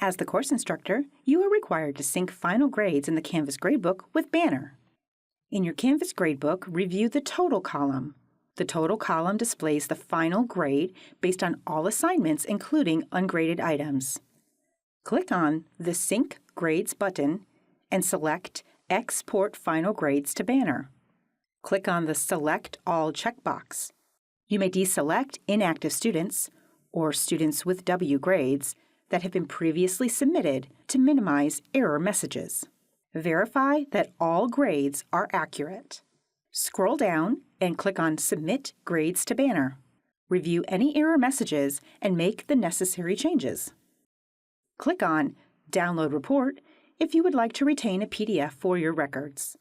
As the course instructor, you are required to sync final grades in the Canvas Gradebook with Banner. In your Canvas Gradebook, review the Total column. The Total column displays the final grade based on all assignments, including ungraded items. Click on the Sync Grades button and select Export Final Grades to Banner. Click on the Select All checkbox. You may deselect inactive students or students with W grades that have been previously submitted to minimize error messages. Verify that all grades are accurate. Scroll down and click on Submit Grades to Banner. Review any error messages and make the necessary changes. Click on Download Report if you would like to retain a PDF for your records.